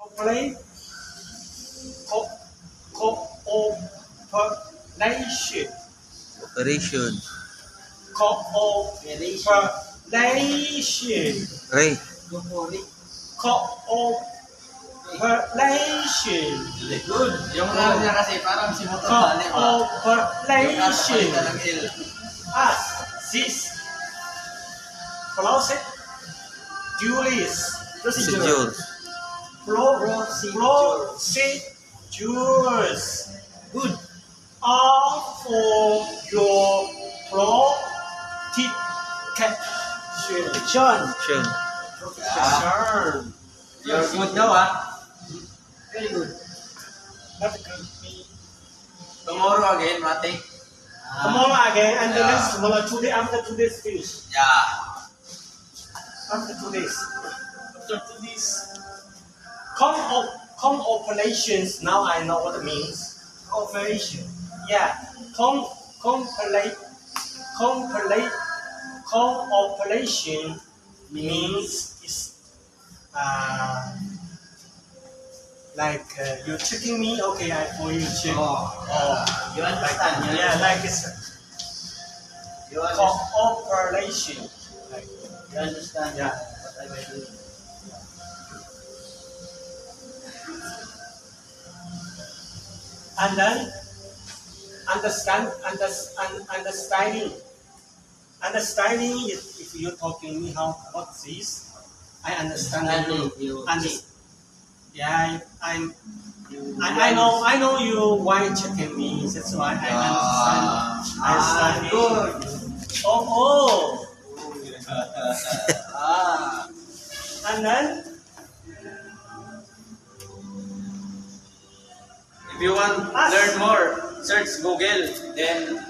Cooperate, cooperation, Operation. cooperation, Ray. cooperation, Good. Yung rap niya kasi parang si Moto Bale ba? Yung cooperation. kakapalitan ng L. This process duties Procedure. procedures good are for your protection. Action. Protection. You're good daw ah. Very good. Not good. Tomorrow again, Mate. Tomorrow again, and the Yeah. next tomorrow, today after 2 days finish. Yeah. After 2 days. After 2 days. Com operations. Now I know what it means. Cooperation. Yeah. Cooperation means is like you're checking me. Okay, I for you check. Oh. You understand? You Yeah, understand? like it's You understand? cooperation. Like, You understand? Yeah. What am I doing? and then understanding if you're talking me how what's this, I understand you. Yeah, I know you why checking me. That's why I understand. Good. Oh, Ah. and then If you want to learn more, search Google. Then